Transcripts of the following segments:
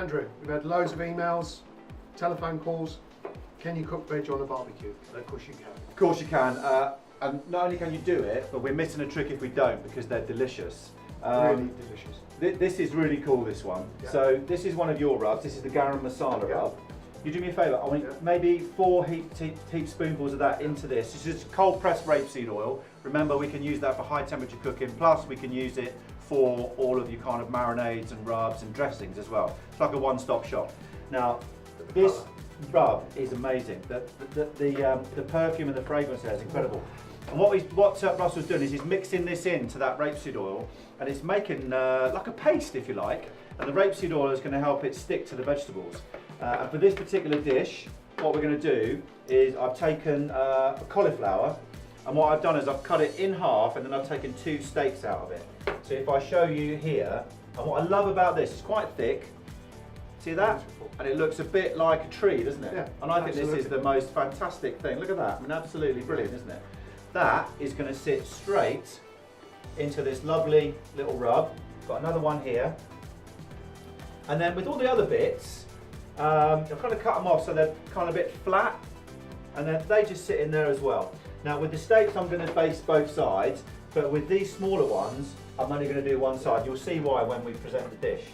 Andrew, we've had loads of emails, telephone calls. Can you cook veg on a barbecue? And of course you can. Of course you can. And not only can you do it, but we're missing a trick if we don't, because they're delicious. Really delicious. This is really cool, this one. Yeah. So this is one of your rubs. This is the Garum Masala rub. You do me a favour, I want maybe 4 heaped spoonfuls of that into this. This is cold pressed rapeseed oil. Remember, we can use that for high temperature cooking, plus we can use it for all of your kind of marinades and rubs and dressings as well. It's like a one-stop shop. Now, this rub is amazing. The perfume and the fragrance there is incredible. And what Russell's doing is he's mixing this into that rapeseed oil, and it's making like a paste, if you like. And the rapeseed oil is going to help it stick to the vegetables. And for this particular dish, what we're going to do is I've taken a cauliflower, and what I've done is I've cut it in half, and then I've taken 2 steaks out of it. So if I show you here, and what I love about this, it's quite thick. See that? And it looks a bit like a tree, doesn't it? Yeah, and I think this is the most fantastic thing. Look at that. I mean, absolutely brilliant, isn't it? That is going to sit straight into this lovely little rub. Got another one here. And then with all the other bits, I've kind of cut them off so they're kind of a bit flat, and then they just sit in there as well. Now with the steaks, I'm going to baste both sides, but with these smaller ones, I'm only going to do one side. You'll see why when we present the dish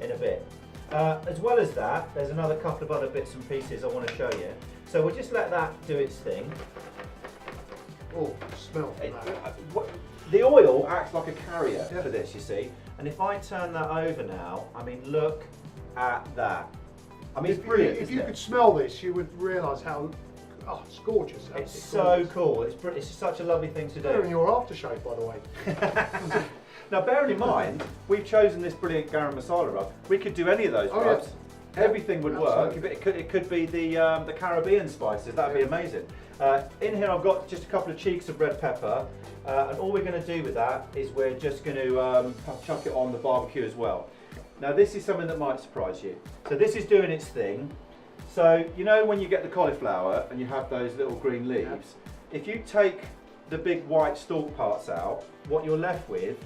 in a bit. As well as that, there's another couple of other bits and pieces I want to show you. So we'll just let that do its thing. Oh, smell. The oil acts like a carrier for this, you see. And if I turn that over now, I mean, look at that. I mean, it's brilliant. If you could smell this, you would realise how, it's gorgeous. It's so cool. It's such a lovely thing to do. They're in your aftershave, by the way. Now, bearing in mind, we've chosen this brilliant Garum Masala rub. We could do any of those rubs. Yes. Everything would work. It could be the Caribbean spices. That'd be amazing. In here, I've got just a couple of cheeks of red pepper, and all we're going to do with that is we're just going to chuck it on the barbecue as well. Now, this is something that might surprise you. So this is doing its thing. So you know when you get the cauliflower and you have those little green leaves, if you take the big white stalk parts out, what you're left with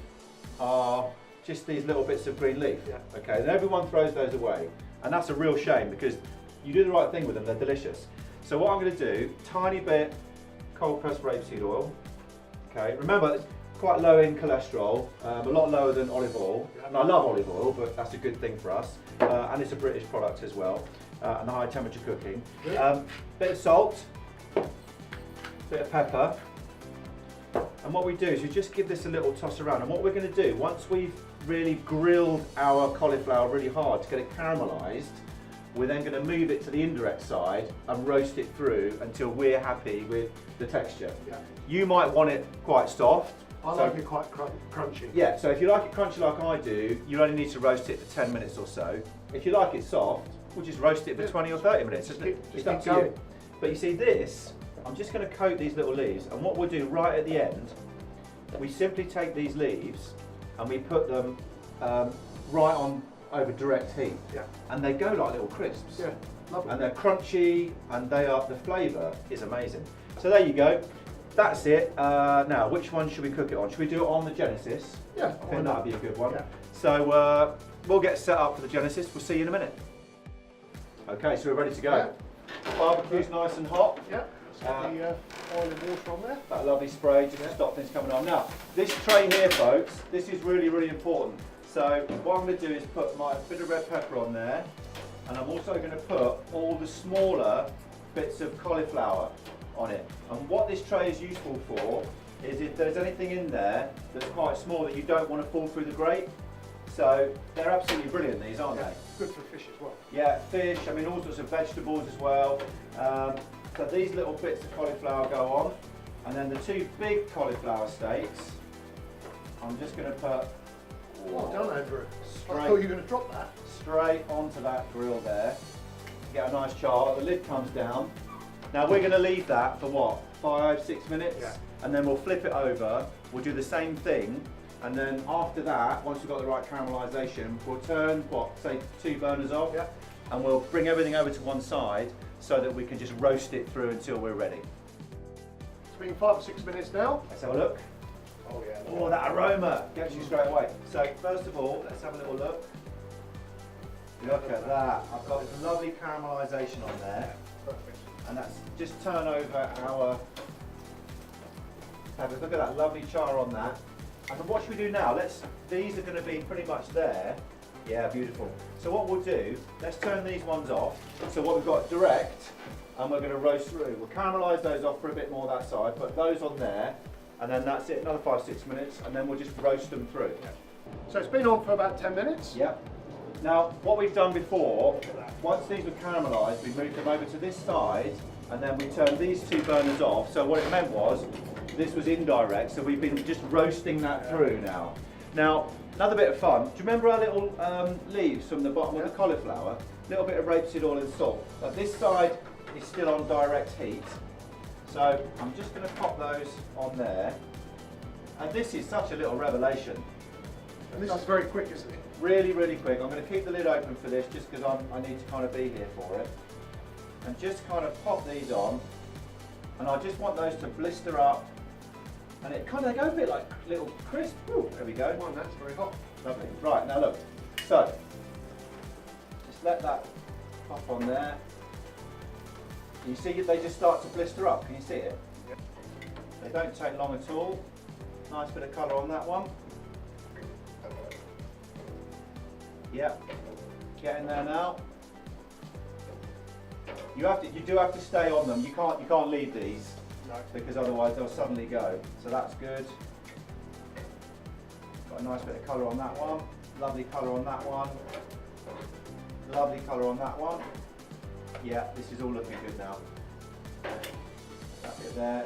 are just these little bits of green leaf. Okay, and everyone throws those away, and that's a real shame because you do the right thing with them, they're delicious. So what I'm going to do, tiny bit cold pressed rapeseed oil. Okay, remember it's quite low in cholesterol, a lot lower than olive oil. And I love olive oil, but that's a good thing for us, and it's a British product as well, and high temperature cooking. Bit of salt, bit of pepper. And what we do is we just give this a little toss around, and what we're going to do, once we've really grilled our cauliflower really hard to get it caramelised, we're then going to move it to the indirect side and roast it through until we're happy with the texture. You might want it quite soft. I like it quite crunchy. Yeah, so if you like it crunchy like I do, you only need to roast it for 10 minutes or so. If you like it soft, we'll just roast it for 20 or 30 minutes, isn't it? It's up to you. But you see this, I'm just going to coat these little leaves, and what we'll do right at the end, we simply take these leaves and we put them right on over direct heat, and they go like little crisps. Lovely. And they're crunchy, and the flavour is amazing. So there you go. That's it. Now, which one should we cook it on? Should we do it on the Genesis? Yeah, I think that'd be a good one. Yeah. So we'll get set up for the Genesis. We'll see you in a minute. Okay, so we're ready to go. Barbecue's nice and hot. The oil and water on there. That lovely spray just to stop things coming on. Now, this tray here, folks, this is really, really important. So what I'm going to do is put my bit of red pepper on there, and I'm also going to put all the smaller bits of cauliflower on it. And what this tray is useful for is if there's anything in there that's quite small that you don't want to fall through the grate. So they're absolutely brilliant, these, aren't they? Good for fish as well. Yeah, fish, I mean all sorts of vegetables as well. So these little bits of cauliflower go on, and then the 2 big cauliflower steaks, I'm just going to put well done, Andrew. I thought you were going to drop that. Straight onto that grill there. Get a nice char, the lid comes down. Now we're going to leave that for what, 5-6 minutes? And then we'll flip it over, we'll do the same thing, and then after that, once we've got the right caramelisation, we'll turn, say 2 burners off, and we'll bring everything over to one side so that we can just roast it through until we're ready. It's been 5 or 6 minutes now. Let's have a look. Oh yeah. Oh, that aroma gets you straight away. So first of all, let's have a little look. Look at that. I've got this lovely caramelisation on there. Perfect. And that's just turn over our peppers. Look at that lovely char on that. And then what should we do now? These are going to be pretty much there. Yeah, beautiful. So what we'll do, let's turn these ones off. So what we've got direct, and we're going to roast through. We'll caramelise those off for a bit more that side, put those on there, and then that's it, another 5-6 minutes, and then we'll just roast them through. So it's been on for about 10 minutes. Yep. Now, what we've done before, once these were caramelised, we moved them over to this side, and then we turned these two burners off. So what it meant was, this was indirect, so we've been just roasting that through now. Now, another bit of fun, do you remember our little leaves from the bottom of the cauliflower? A little bit of rapeseed oil and salt. Now this side is still on direct heat, so I'm just going to pop those on there. And this is such a little revelation. And this is very quick, isn't it? Really, really quick. I'm going to keep the lid open for this just because I need to kind of be here for it. And just kind of pop these on. And I just want those to blister up. And it kind of go a bit like little crisp. Ooh, there we go. Come on, that's very hot. Lovely. Right, now look. So, just let that pop on there. You see they just start to blister up. Can you see it? Yep. They don't take long at all. Nice bit of colour on that one. Yep. Get in there now. You do have to stay on them. You can't leave these. No. Because otherwise they'll suddenly go. So that's good. Got a nice bit of colour on that one. Lovely colour on that one. Lovely colour on that one. Yeah, this is all looking good now. That bit there.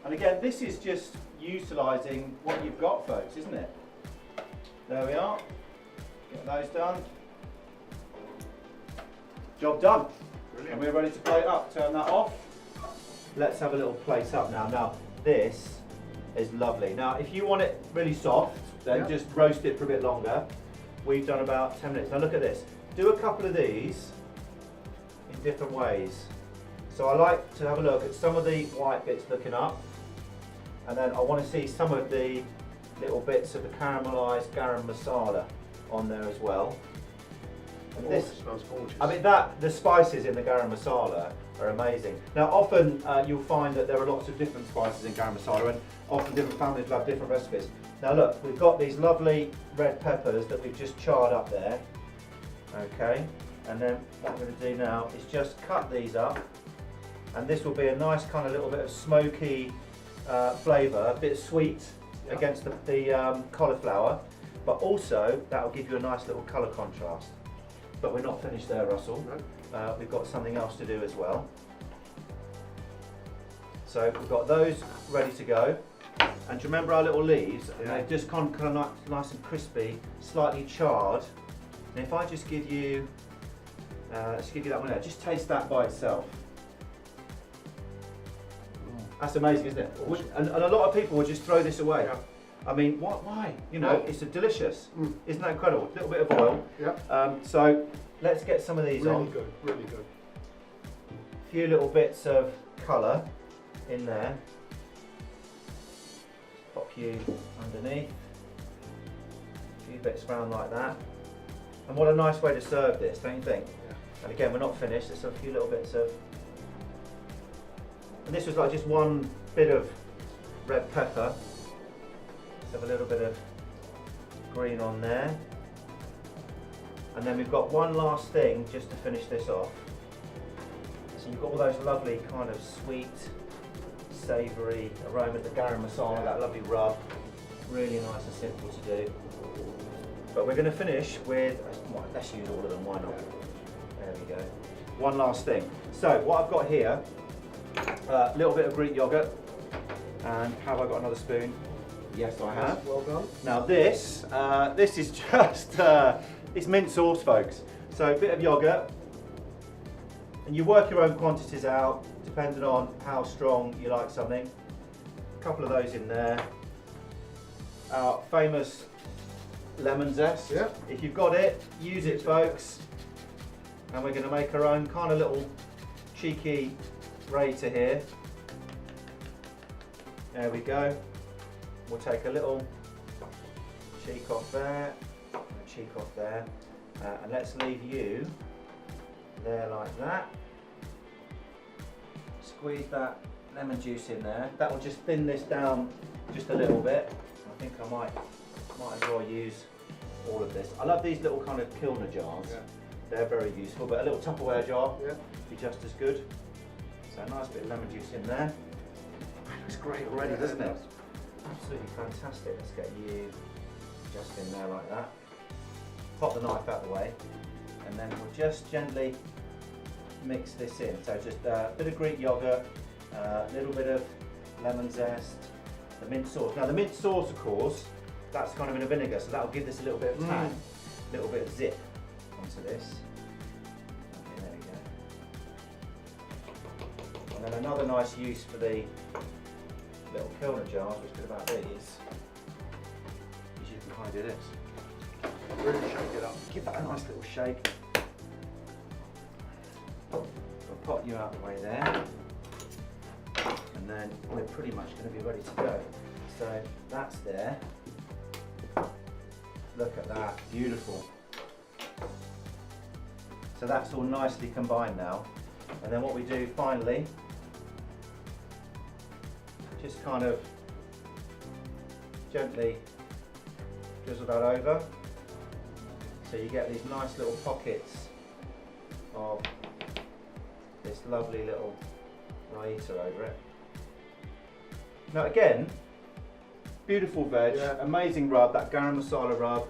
And again, this is just utilising what you've got, folks, isn't it? There we are. Get those done. Job done. Brilliant. And we're ready to plate up. Turn that off. Let's have a little plate up now. Now, this is lovely. Now, if you want it really soft, then just roast it for a bit longer. We've done about 10 minutes. Now look at this. Do a couple of these in different ways. So I like to have a look at some of the white bits looking up, and then I want to see some of the little bits of the caramelised Garum Masala on there as well. And This smells gorgeous. I mean, the spices in the Garum Masala are amazing. Now, often you'll find that there are lots of different spices in Garum Masala, and often different families will have different recipes. Now look, we've got these lovely red peppers that we've just charred up there. Okay, and then what I'm going to do now is just cut these up, and this will be a nice kind of little bit of smoky flavour, a bit sweet against the cauliflower, but also that will give you a nice little colour contrast. But we're not finished there, Russell. No. We've got something else to do as well. So we've got those ready to go. And do you remember our little leaves? And they've just kind of nice and crispy, slightly charred. And if I just give you, let's give you that one there. Just taste that by itself. That's amazing, isn't it? And a lot of people will just throw this away. Yeah. I mean, why? You know, it's delicious. Isn't that incredible? A little bit of oil. Yeah. So let's get some of these on. Really good, really good. A few little bits of colour in there. Pop you underneath. A few bits around like that. And what a nice way to serve this, don't you think? Yeah. And again, we're not finished. There's a few little bits of. And this was like just one bit of red pepper. Let's have a little bit of green on there. And then we've got one last thing just to finish this off. So you've got all those lovely kind of sweet, savoury aromas, the Garum Masala, that lovely rub. Really nice and simple to do. But we're going to finish with, well, let's use all of them, why not? There we go. One last thing. So what I've got here, a little bit of Greek yogurt. And have I got another spoon? Yes, I have. Well done. Now this is just, it's mint sauce, folks. So a bit of yogurt, and you work your own quantities out, depending on how strong you like something. A couple of those in there. Our famous lemon zest. Yeah. If you've got it, use it, folks. And we're going to make our own kind of little cheeky grater here. There we go. We'll take a little cheek off there, and a cheek off there, And let's leave you there like that. Squeeze that lemon juice in there. That will just thin this down just a little bit. I think I might as well use all of this. I love these little kind of Kilner jars. Yeah. They're very useful, but a little Tupperware jar would be just as good. So a nice bit of lemon juice in there. It looks great already, doesn't it? Absolutely fantastic. Let's get you just in there like that. Pop the knife out of the way, and then we'll just gently mix this in. So just a bit of Greek yogurt, a little bit of lemon zest, the mint sauce. Now the mint sauce, of course, that's kind of in a vinegar, so that'll give this a little bit of tang, a little bit of zip onto this. Okay, there we go. And then another nice use for the little Kilner jars, which is about these, is you can kind of do this. Really shake it up. Give that a nice little shake. I'll pop you out of the way there. And then we're pretty much going to be ready to go. So that's there. Look at that, beautiful. So that's all nicely combined now. And then what we do finally, just kind of gently drizzle that over. So you get these nice little pockets of this lovely little raita over it. Now again, beautiful veg, amazing rub, that Garum Masala rub.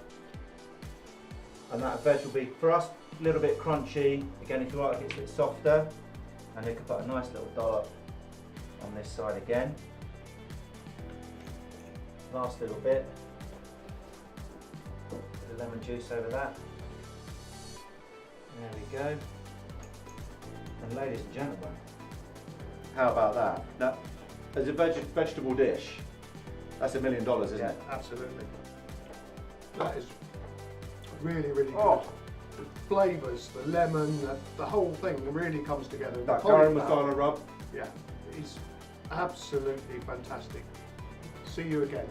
And that veg will be, for us, a little bit crunchy. Again, if you like it, it's a bit softer. And you can put a nice little dollop on this side again. Last little bit. Bit of lemon juice over that. There we go. And ladies and gentlemen, how about that? Now, as a vegetable dish, that's $1 million, isn't it? Absolutely. That is really, really good. Oh. The flavours, the lemon, the whole thing really comes together. That Garum Masala rub. Yeah, it's absolutely fantastic. See you again.